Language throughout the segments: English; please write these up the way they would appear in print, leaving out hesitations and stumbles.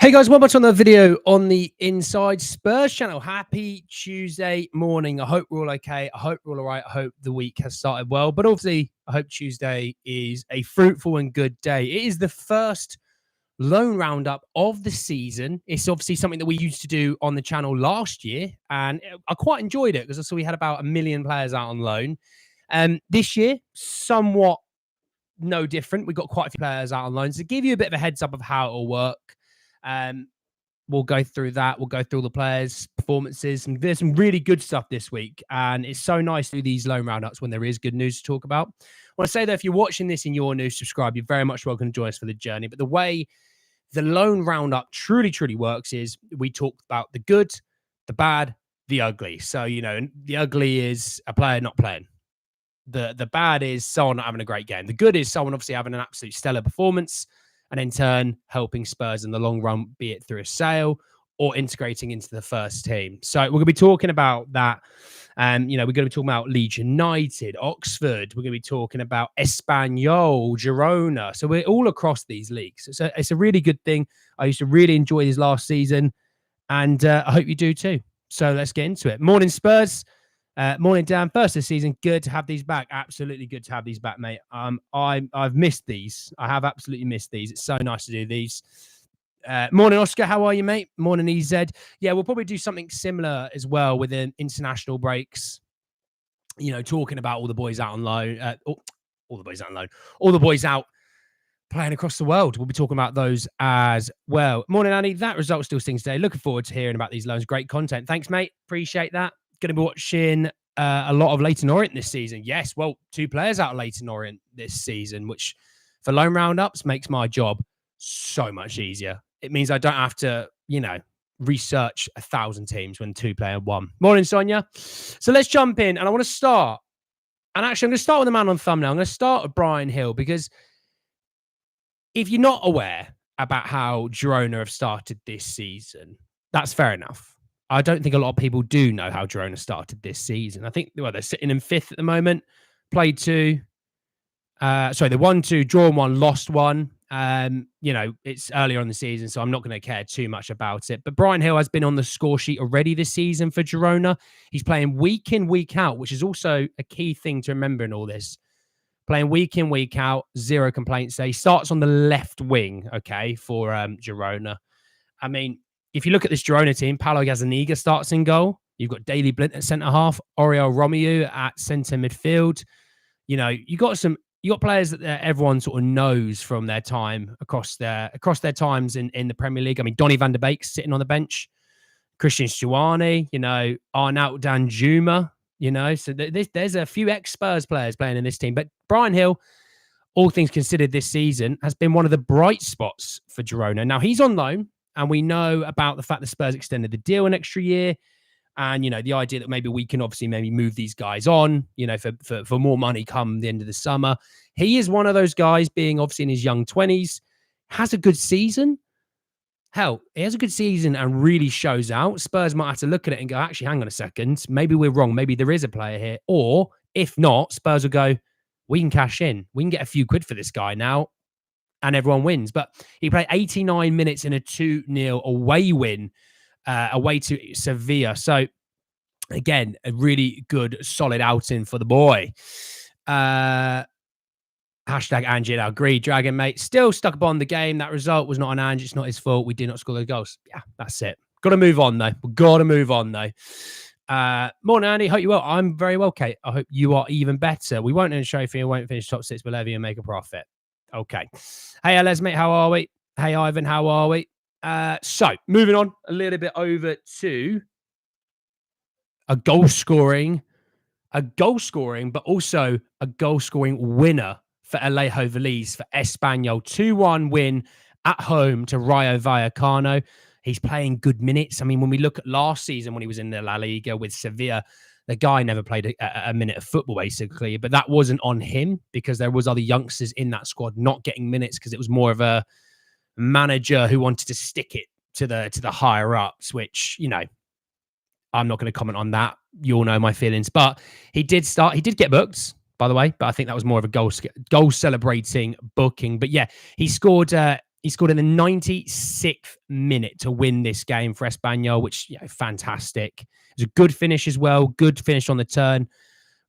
Hey guys, welcome back to another video on the Inside Spurs channel. Happy Tuesday morning. I hope we're all okay. I hope we're all right. I hope the week has started well. But obviously, I hope Tuesday is a fruitful and good day. It is the first loan roundup of the season. It's obviously something that we used to do on the channel last year, and I quite enjoyed it because I saw we had about 1 million players out on loan. This year, somewhat no different. We've got quite a few players out on loan. So to give you a bit of a heads up of how it'll work, we'll go through that. We'll go through all the players' performances, and there's some really good stuff this week. And it's so nice to do these loan roundups when there is good news to talk about. I want to say that if you're watching this and you're new, subscribe. You're very much welcome to join us for the journey. But the way the loan roundup truly works is we talk about the good, the bad, the ugly. So, you know, the ugly is a player not playing. The bad is someone not having a great game. The good is someone obviously having an absolute stellar performance, and in turn helping Spurs in the long run, be it through a sale or integrating into the first team. So we're going to be talking about that. You know, we're going to be talking about Leeds United, Oxford. We're going to be talking about Espanyol, Girona. So we're all across these leagues. So it's a really good thing. I used to really enjoy this last season, and I hope you do too. So let's get into it. Morning, Spurs. Morning, Dan. First of the season. Good to have these back. Absolutely good to have these back, mate. I've missed these. I have absolutely missed these. It's so nice to do these. Morning, Oscar. How are you, mate? Morning, EZ. Yeah, we'll probably do something similar as well within international breaks. You know, talking about all the boys out on loan. All the boys out on loan. All the boys out playing across the world. We'll be talking about those as well. Morning, Annie. That result still stings today. Looking forward to hearing about these loans. Great content. Thanks, mate. Appreciate that. Going to be watching a lot of Leyton Orient this season. Yes, well, 2 players out of Leyton Orient this season, which for loan roundups makes my job so much easier. It means I don't have to, you know, research 1,000 teams when 2 play in 1. Morning, Sonia. So let's jump in, and I want to start. And actually, I'm going to start with the man on thumbnail. I'm going to start with Bryan Gil, because if you're not aware about how Girona have started this season, that's fair enough. I don't think a lot of people do know how Girona started this season. I think, well, they're sitting in 5th at the moment. Played 2. They won 2, drawn 1, lost 1. You know, it's earlier on the season, so I'm not going to care too much about it. But Bryan Gil has been on the score sheet already this season for Girona. He's playing week in, week out, which is also a key thing to remember in all this. Playing week in, week out, 0 complaints there. He starts on the left wing, okay, for Girona. I mean, if you look at this Girona team, Paulo Gazzaniga starts in goal. You've got Daley Blint at centre-half, Oriol Romeu at centre midfield. You know, you got players that everyone sort of knows from their time across their times in the Premier League. I mean, Donny van der Beek sitting on the bench, Christian Stuani, you know, Arnaut Danjuma, you know. So there's a few ex-Spurs players playing in this team. But Bryan Gil, all things considered this season, has been one of the bright spots for Girona. Now, he's on loan, and we know about the fact that Spurs extended the deal an extra year. And, you know, the idea that maybe we can obviously maybe move these guys on, you know, for more money come the end of the summer. He is one of those guys, being obviously in his young 20s, has a good season. Hell, he has a good season and really shows out. Spurs might have to look at it and go, actually, hang on a second. Maybe we're wrong. Maybe there is a player here. Or if not, Spurs will go, we can cash in. We can get a few quid for this guy now. And everyone wins. But he played 89 minutes in a 2-0 away win, away to Sevilla. So, again, a really good, solid outing for the boy. Hashtag Ange, I agree, Dragon, mate. Still stuck upon the game. That result was not an Ange. It's not his fault. We did not score those goals. Yeah, that's it. Got to move on, though. We've got to move on, though. Morning, Andy. Hope you well. I'm very well, Kate. I hope you are even better. We won't win a trophy and won't finish top 6 below you and make a profit. Okay. Hey, Les, mate, how are we? Hey, Ivan, how are we? So, moving on a little bit over to a goal scoring, but also a goal scoring winner for Alejo Veliz for Espanyol. 2-1 win at home to Rayo Vallecano. He's playing good minutes. I mean, when we look at last season when he was in the La Liga with Sevilla, the guy never played a minute of football, basically. But that wasn't on him, because there was other youngsters in that squad not getting minutes, because it was more of a manager who wanted to stick it to the higher ups, which, you know, I'm not going to comment on that. You all know my feelings. But he did get booked, by the way. But I think that was more of a goal celebrating booking. But yeah, he scored He scored in the 96th minute to win this game for Espanyol, which, fantastic. It was a good finish as well. Good finish on the turn.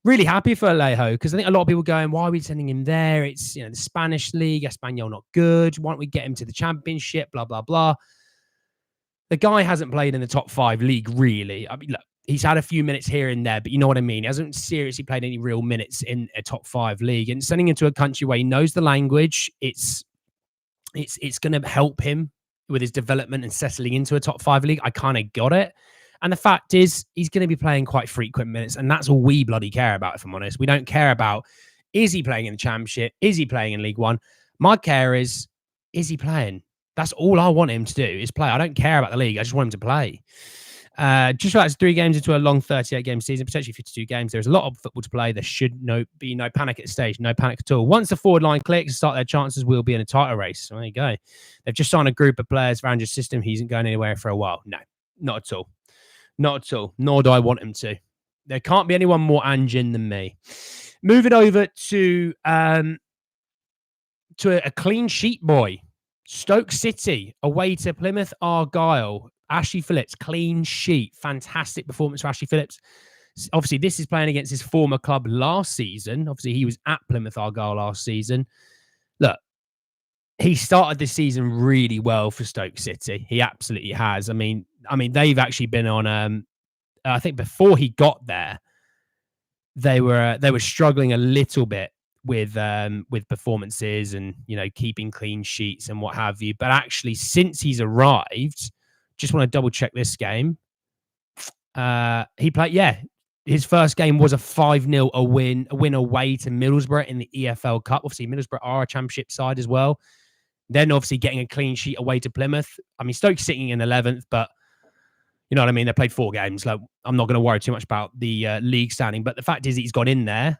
Really happy for Alejo, because I think a lot of people are going, why are we sending him there? It's, the Spanish league, Espanyol not good. Why don't we get him to the championship? Blah, blah, blah. The guy hasn't played in the top 5 league, really. I mean, look, he's had a few minutes here and there, but you know what I mean? He hasn't seriously played any real minutes in a top 5 league. And sending him to a country where he knows the language, it's going to help him with his development and settling into a top 5 league. I kind of got it. And the fact is, he's going to be playing quite frequent minutes, and that's all we bloody care about, if I'm honest. We don't care about, is he playing in the Championship? Is he playing in League One? My care is he playing? That's all I want him to do, is play. I don't care about the league. I just want him to play. Just about 3 games into a long 38-game season, potentially 52 games. There's a lot of football to play. There should be no panic at the stage. No panic at all. Once the forward line clicks and start their chances, we'll be in a title race. So there you go. They've just signed a group of players for Ange's system. He isn't going anywhere for a while. No, not at all. Not at all. Nor do I want him to. There can't be anyone more Ange than me. Moving over to a clean sheet boy. Stoke City away to Plymouth Argyle. Ashley Phillips, clean sheet. Fantastic performance for Ashley Phillips. Obviously, this is playing against his former club last season. Obviously, he was at Plymouth Argyle last season. Look, he started this season really well for Stoke City. He absolutely has. I mean, they've actually been on. I think before he got there, they were struggling a little bit with performances and keeping clean sheets and what have you. But actually, since he's arrived, just want to double check this game. He played. His first game was a 5-0 a win away to Middlesbrough in the EFL Cup. Obviously, Middlesbrough are a championship side as well. Then obviously getting a clean sheet away to Plymouth. I mean, Stoke's sitting in 11th, but you know what I mean? They played 4 games. Like, I'm not going to worry too much about the league standing. But the fact is, he's got in there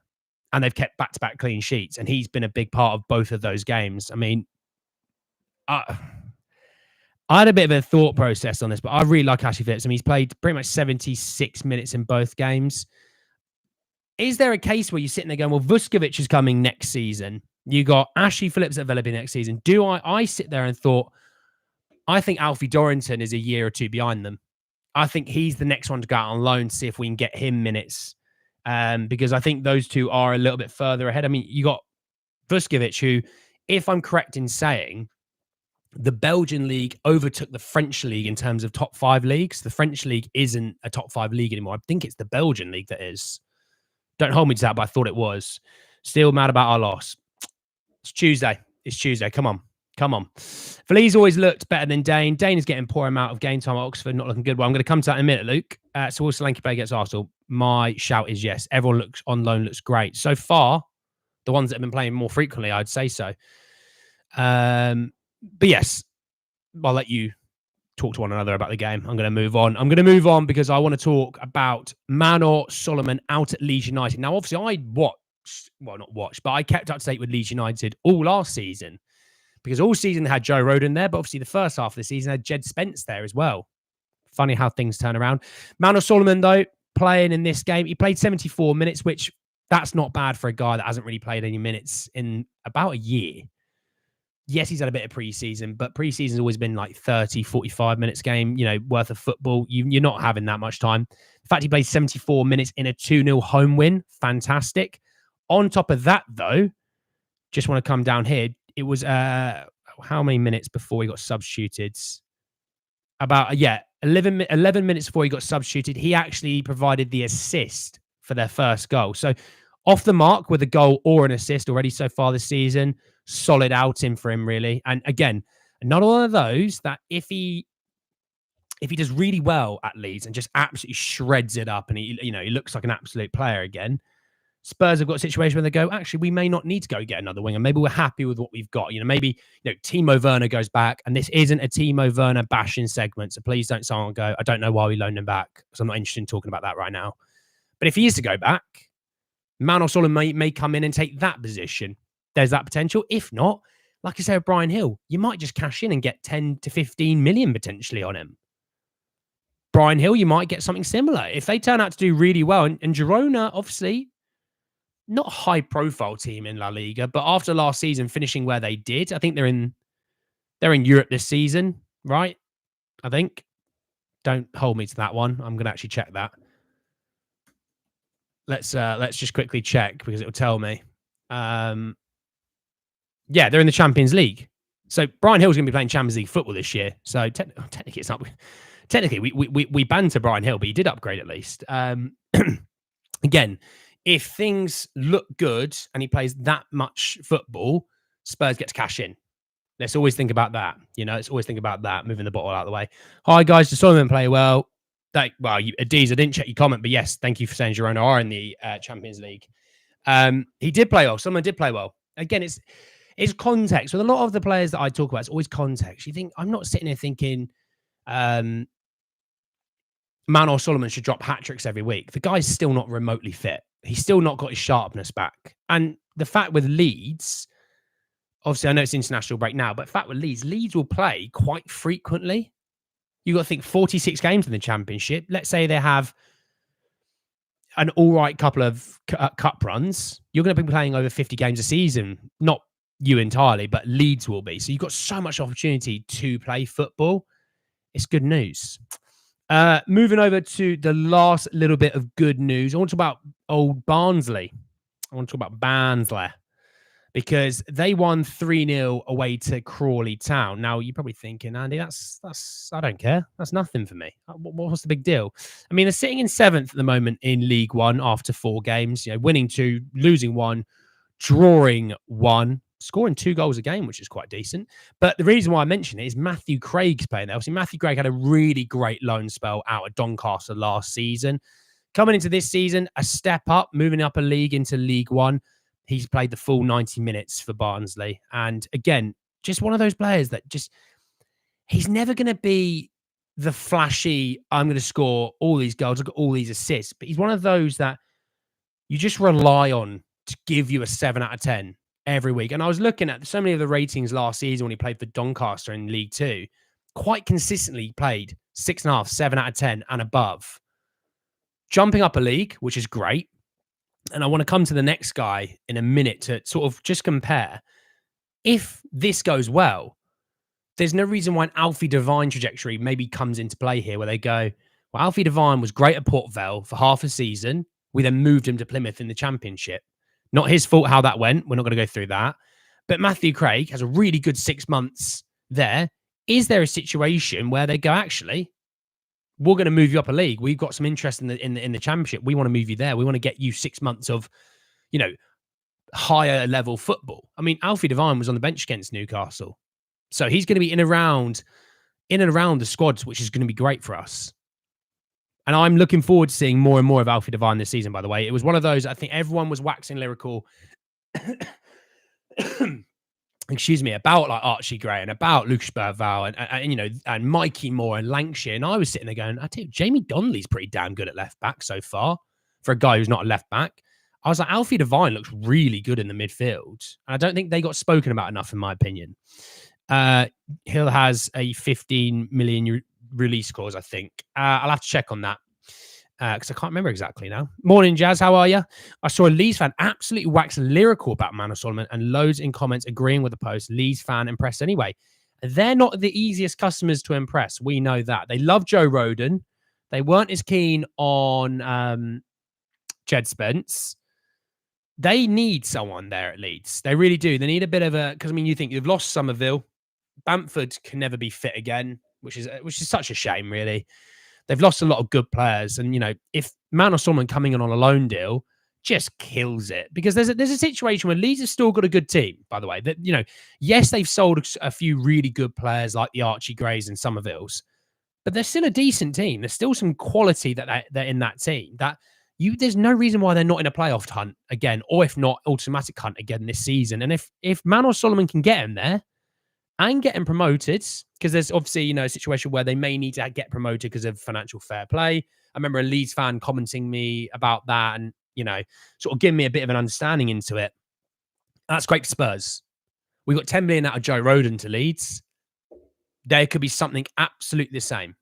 and they've kept back-to-back clean sheets. And he's been a big part of both of those games. I mean, I had a bit of a thought process on this, but I really like Ashley Phillips. I mean, he's played pretty much 76 minutes in both games. Is there a case where you're sitting there going, well, Vuskovic is coming next season. You got Ashley Phillips at Veliz next season. Do I sit there and thought, I think Alfie Dorrington is a year or 2 behind them. I think he's the next one to go out on loan to see if we can get him minutes. Because I think those two are a little bit further ahead. I mean, you got Vuskovic, who, if I'm correct in saying, the Belgian league overtook the French league in terms of top 5 leagues. The French league isn't a top 5 league anymore. I think it's the Belgian league that is. Don't hold me to that, but I thought it was. Still mad about our loss. It's Tuesday. Come on. Veliz always looked better than Dane. Dane is getting poor amount of game time at Oxford, not looking good. Well, I'm going to come to that in a minute, Luke. So will Solanke play against Arsenal? My shout is yes. Everyone looks on loan, looks great. So far, the ones that have been playing more frequently, I'd say so. But yes, I'll let you talk to one another about the game. I'm going to move on because I want to talk about Manor Solomon out at Leeds United. Now, obviously, I kept up to date with Leeds United all last season because all season they had Joe Rodon there, but obviously the first half of the season had Jed Spence there as well. Funny how things turn around. Manor Solomon, though, playing in this game, he played 74 minutes, which that's not bad for a guy that hasn't really played any minutes in about a year. Yes, he's had a bit of preseason, but preseason's always been like 30, 45 minutes game, worth of football. You're not having that much time. In fact, he played 74 minutes in a 2-0 home win. Fantastic. On top of that, though, just want to come down here. It was how many minutes before he got substituted? About 11 minutes before he got substituted. He actually provided the assist for their first goal. So off the mark with a goal or an assist already so far this season. Solid outing for him, really. And again, another one of those that if he does really well at Leeds and just absolutely shreds it up and he looks like an absolute player again, Spurs have got a situation where they go, actually, we may not need to go get another winger. Maybe we're happy with what we've got. Maybe Timo Werner goes back, and this isn't a Timo Werner bashing segment, so please don't someone go, I don't know why we loaned him back, because I'm not interested in talking about that right now. But if he is to go back, Manor Solomon may come in and take that position. There's that potential. If not, like I said, with Brian Hill, you might just cash in and get 10 to 15 million potentially on him. Brian Hill, you might get something similar. If they turn out to do really well, and Girona, obviously, not a high-profile team in La Liga, but after last season finishing where they did, I think they're They're in Europe this season, right? I think. Don't hold me to that one. I'm going to actually check that. Let's just quickly check because it will tell me. Yeah, they're in the Champions League. So Brian Hill's going to be playing Champions League football this year. So technically, it's not. Technically, we banter Brian Hill, but he did upgrade at least. Again, if things look good and he plays that much football, Spurs get to cash in. Let's always think about that. Let's always think about that, moving the bottle out of the way. Hi, guys. Just saw them play well. Adiz, I didn't check your comment, but yes, thank you for saying Girona are in the Champions League. He did play well. Someone did play well. Again, it's context. With a lot of the players that I talk about, it's always context. You think, I'm not sitting here thinking Manor Solomon should drop hat-tricks every week. The guy's still not remotely fit. He's still not got his sharpness back. And the fact with Leeds... Obviously, I know it's international break now, but the fact with Leeds will play quite frequently. You've got to think 46 games in the Championship. Let's say they have an all right couple of cup runs. You're going to be playing over 50 games a season. Not you entirely, but Leeds will be. So you've got so much opportunity to play football. It's good news. Moving over to the last little bit of good news. I want to talk about old Barnsley. Because they won 3-0 away to Crawley Town. Now, you're probably thinking, Andy, that's I don't care. That's nothing for me. What's the big deal? I mean, they're sitting in 7th at the moment in League One after 4 games. Winning 2, losing 1, drawing 1, scoring 2 goals a game, which is quite decent. But the reason why I mention it is Matthew Craig's playing there. Obviously, Matthew Craig had a really great loan spell out at Doncaster last season. Coming into this season, a step up, moving up a league into League One. He's played the full 90 minutes for Barnsley. And again, just one of those players that he's never going to be the flashy, I'm going to score all these goals, I've got all these assists. But he's one of those that you just rely on to give you a 7 out of 10 every week. And I was looking at so many of the ratings last season when he played for Doncaster in League 2. Quite consistently played 6.5, 7 out of 10 and above. Jumping up a league, which is great. And I want to come to the next guy in a minute to sort of just compare. If this goes well, there's no reason why an Alfie Devine trajectory maybe comes into play here where they go, well, Alfie Devine was great at Port Vale for half a season. We then moved him to Plymouth in the Championship. Not his fault how that went. We're not going to go through that. But Matthew Craig has a really good 6 months there. Is there a situation where they go, actually, we're going to move you up a league. We've got some interest in the Championship. We want to move you there. We want to get you 6 months of, higher level football. I mean, Alfie Devine was on the bench against Newcastle. So he's going to be in and around the squads, which is going to be great for us. And I'm looking forward to seeing more and more of Alfie Devine this season, by the way. It was one of those, I think everyone was waxing lyrical excuse me, about like Archie Gray and about Lucas Berval and Mikey Moore and Lancashire. And I was sitting there going, I tell you, Jamie Donnelly's pretty damn good at left back so far for a guy who's not a left back. I was like, Alfie Devine looks really good in the midfield. And I don't think they got spoken about enough, in my opinion. Hill has a 15 million release clause, I think. I'll have to check on that. Because I can't remember exactly now. Morning, Jazz. How are you? I saw a Leeds fan absolutely wax lyrical about Manor Solomon and loads in comments agreeing with the post. Leeds fan impressed anyway. They're not the easiest customers to impress. We know that. They love Joe Rodon. They weren't as keen on Jed Spence. They need someone there at Leeds. They really do. They need a bit of a... Because, I mean, you think you've lost Somerville. Bamford can never be fit again, which is such a shame, really. They've lost a lot of good players. And, if Manor Solomon coming in on a loan deal just kills it. Because there's a situation where Leeds have still got a good team, by the way. That, yes, they've sold a few really good players like the Archie Grays and Somervilles, but they're still a decent team. There's still some quality that they're in that team. There's no reason why they're not in a playoff hunt again, or if not, automatic hunt again this season. And if Manor Solomon can get him there, and getting promoted, because there's obviously, a situation where they may need to get promoted because of financial fair play. I remember a Leeds fan commenting me about that and, sort of giving me a bit of an understanding into it. That's great for Spurs. We got 10 million out of Joe Rodon to Leeds. There could be something absolutely the same.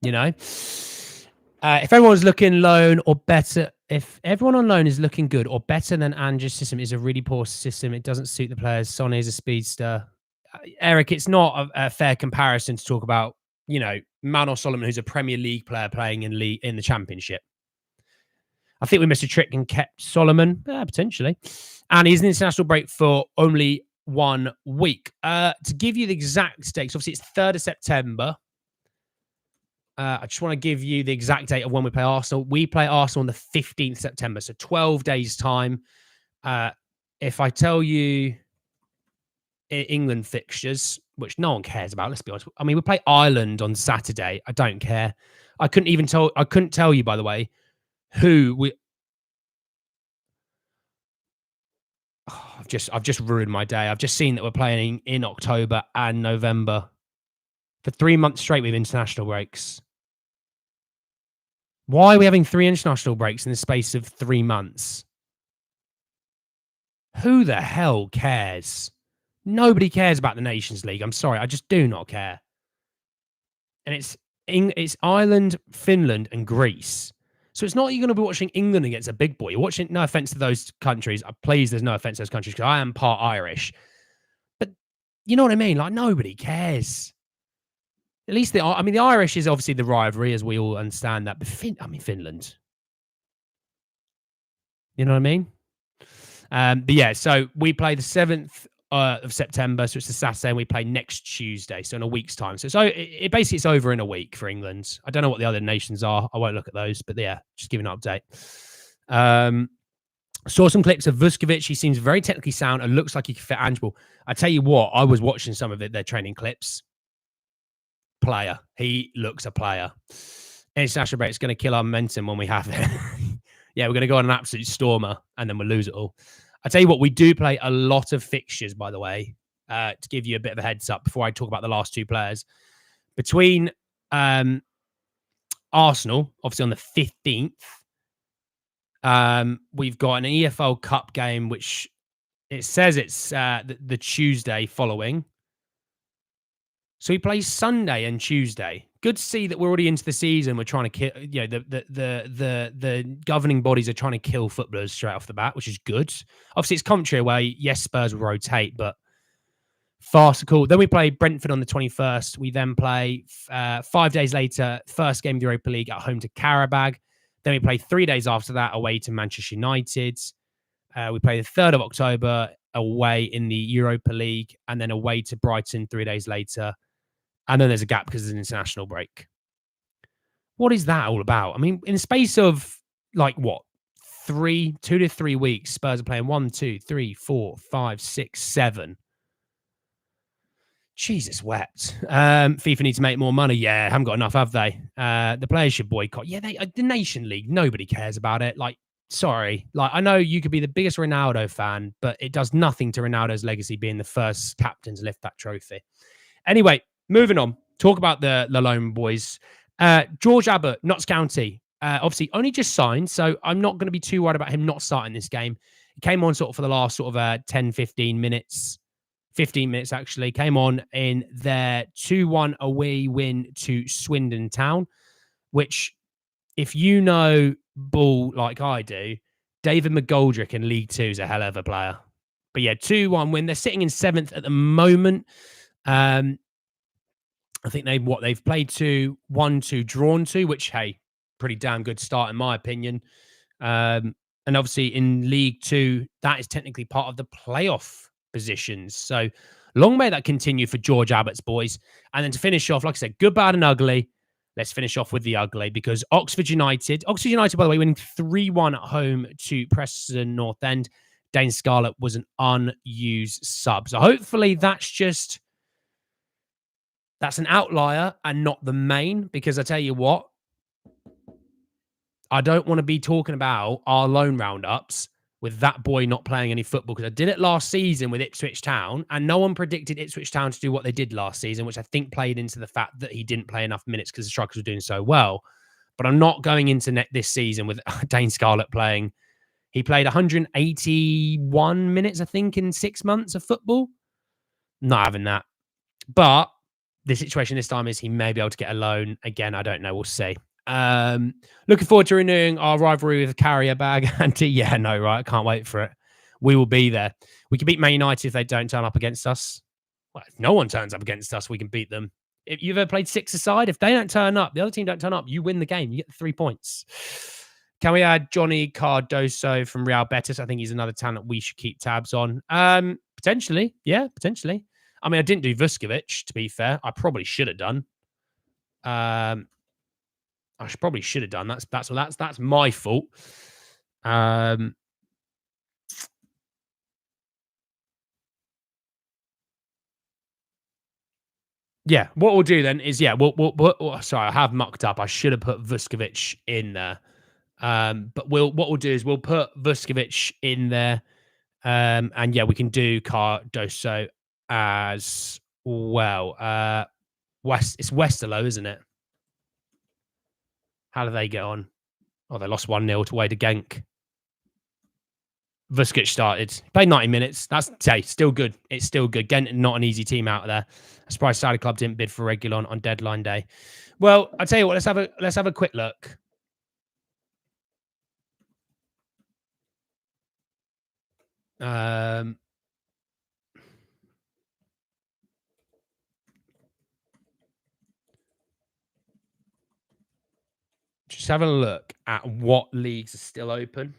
If everyone's looking loan or better if everyone on loan is looking good or better than Ange's system, is a really poor system. It doesn't suit the players. Sonny is a speedster. Eric, it's not a fair comparison to talk about, Manor Solomon, who's a Premier League player playing in the Championship. I think we missed a trick and kept Solomon, potentially. And he's an international break for only 1 week. To give you the exact dates, obviously it's 3rd of September. I just want to give you the exact date of when we play Arsenal. We play Arsenal on the 15th September, so 12 days' time. If I tell you England fixtures, which no one cares about, let's be honest. I mean, we play Ireland on Saturday. I don't care. I couldn't tell you, by the way, who we. Oh, I've just ruined my day. I've just seen that we're playing in October and November for 3 months straight with international breaks. Why are we having 3 international breaks in the space of 3 months? Who the hell cares? Nobody cares about the Nations League. I'm sorry, I just do not care. And it's Ireland, Finland, and Greece. So it's not like you're going to be watching England against a big boy. You're watching, no offense to those countries. Please, there's no offense to those countries because I am part Irish. But you know what I mean? Like, nobody cares. At least the Irish is obviously the rivalry, as we all understand that. But Finland. You know what I mean? But yeah, so we play the 7th of September, so it's a Saturday, and we play next Tuesday, so in a week's time. So it's over in a week for England. I don't know what the other nations are. I won't look at those, but yeah, just giving an update. Saw some clips of Vuskovic. He seems very technically sound and looks like he could fit Ange. I tell you what, I was watching some of their training clips. Player. He looks a player. International break is going to kill our momentum when we have it. Yeah, we're going to go on an absolute stormer and then we'll lose it all. I tell you what, we do play a lot of fixtures, by the way, to give you a bit of a heads up before I talk about the last 2 players. Between Arsenal, obviously on the 15th, we've got an EFL Cup game, which it says it's the Tuesday following. So we play Sunday and Tuesday. Good to see that we're already into the season. We're trying to kill, the governing bodies are trying to kill footballers straight off the bat, which is good. Obviously, it's commentary away. Yes, Spurs will rotate, but farcical. Then we play Brentford on the 21st. We then play 5 days later, first game of the Europa League at home to Karabag. Then we play 3 days after that away to Manchester United. We play the 3rd of October away in the Europa League, and then away to Brighton 3 days later. And then there's a gap because there's an international break. What is that all about? I mean, in the space of 2 to 3 weeks, Spurs are playing 1, 2, 3, 4, 5, 6, 7. Jesus wept. FIFA needs to make more money. Yeah, haven't got enough, have they? The players should boycott. Yeah, the Nation League, nobody cares about it. Sorry. I know you could be the biggest Ronaldo fan, but it does nothing to Ronaldo's legacy being the first captain to lift that trophy. Anyway, moving on. Talk about the loan boys. George Abbott, Notts County. Obviously, only just signed, so I'm not going to be too worried about him not starting this game. He came on for the last 10, 15 minutes. 15 minutes, actually. Came on in their 2-1 away win to Swindon Town, which, if you know ball like I do, David McGoldrick in League Two is a hell of a player. But yeah, 2-1 win. They're sitting in 7th at the moment. I think they've played 2, 1-2, drawn 2, which, hey, pretty damn good start in my opinion. And obviously in League Two, that is technically part of the playoff positions. So long may that continue for George Abbott's boys. And then to finish off, like I said, good, bad, and ugly. Let's finish off with the ugly, because Oxford United, by the way, winning 3-1 at home to Preston North End. Dane Scarlett was an unused sub. So hopefully that's an outlier and not the main, because I tell you what, I don't want to be talking about our loan roundups with that boy not playing any football, because I did it last season with Ipswich Town, and no one predicted Ipswich Town to do what they did last season, which I think played into the fact that he didn't play enough minutes because the strikers were doing so well. But I'm not going into this season with Dane Scarlett playing. He played 181 minutes, I think, in 6 months of football. Not having that. But the situation this time is he may be able to get a loan. Again, I don't know. We'll see. Looking forward to renewing our rivalry with Carrier Bag. Andy, yeah, no, right. I can't wait for it. We will be there. We can beat Man United if they don't turn up against us. Well, if no one turns up against us, we can beat them. If you've ever played six-a-side, if they don't turn up, the other team don't turn up, you win the game. You get the 3 points. Can we add Johnny Cardoso from Real Betis? I think he's another talent we should keep tabs on. Potentially. Yeah, potentially. I mean, I didn't do Vuskovic, to be fair. I probably should have done. Probably should have done. That's my fault. Yeah, what we'll do then is, we'll sorry, I have mucked up. I should have put Vuskovic in there. But what we'll do is we'll put Vuskovic in there. And yeah, we can do Cardoso as well. It's Westerlo, isn't it? How do they get on? Oh, they lost 1-0 away to Genk. Vuskovic started. Played 90 minutes. That's still good. It's still good. Gent, not an easy team out there. I'm surprised Saudi Club didn't bid for Regulon on deadline day. Well, I'll tell you what, let's have a quick look. Just having a look at what leagues are still open.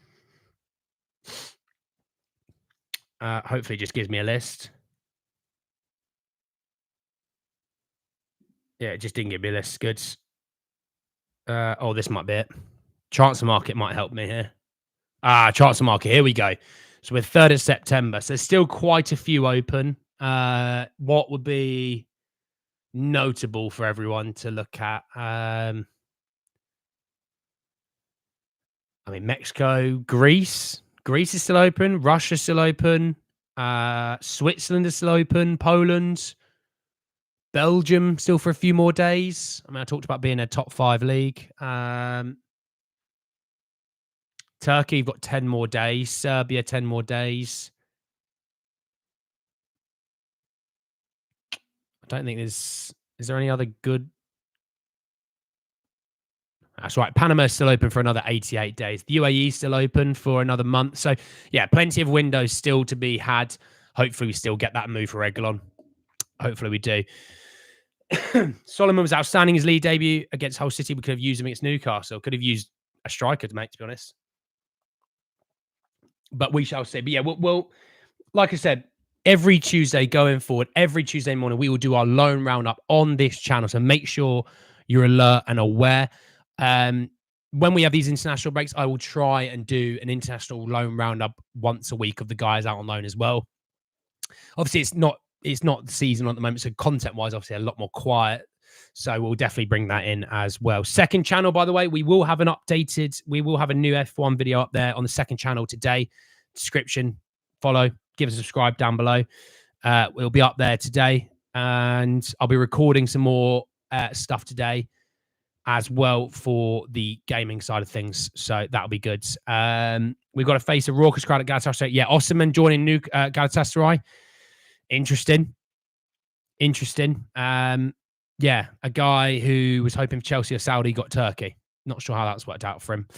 Hopefully it just gives me a list. Yeah, it just didn't give me a list. Good. Oh, this might be it. Transfer market might help me here. Transfer market. Here we go. So we're 3rd of September. So there's still quite a few open. What would be notable for everyone to look at? I mean, Mexico, Greece. Greece is still open. Russia's still open. Switzerland is still open. Poland. Belgium still for a few more days. I mean, I talked about being a top 5 league. Turkey, you've got 10 more days. Serbia, 10 more days. I don't think is there any other good? That's right. Panama is still open for another 88 days. The UAE is still open for another month. So, yeah, plenty of windows still to be had. Hopefully, we still get that move for Regulon. Hopefully, we do. Solomon was outstanding his league debut against Hull City. We could have used him against Newcastle. Could have used a striker, mate, to be honest. But we shall see. But yeah, we'll like I said, every Tuesday going forward, every Tuesday morning, we will do our loan roundup on this channel. So make sure you're alert and aware. When we have these international breaks, I will try and do an international loan roundup once a week of the guys out on loan as well. Obviously, it's not the season at the moment, so content-wise, obviously a lot more quiet. So we'll definitely bring that in as well. Second channel, by the way, we will have a new F1 video up there on the second channel today. Description, follow, give us a subscribe down below. We'll be up there today, and I'll be recording some more stuff today as well for the gaming side of things. So that'll be good. We've got to face a raucous crowd at Galatasaray. Yeah, Osimhen joining new Galatasaray. Interesting. Yeah, a guy who was hoping for Chelsea or Saudi got Turkey. Not sure how that's worked out for him.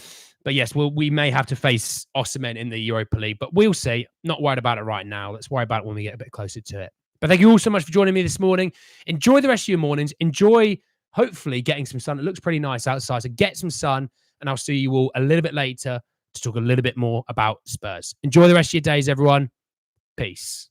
But yes, we may have to face Osimhen in the Europa League, but we'll see. Not worried about it right now. Let's worry about it when we get a bit closer to it. But thank you all so much for joining me this morning. Enjoy the rest of your mornings. Enjoy, hopefully, getting some sun. It looks pretty nice outside, so get some sun, and I'll see you all a little bit later to talk a little bit more about Spurs. Enjoy the rest of your days, everyone. Peace.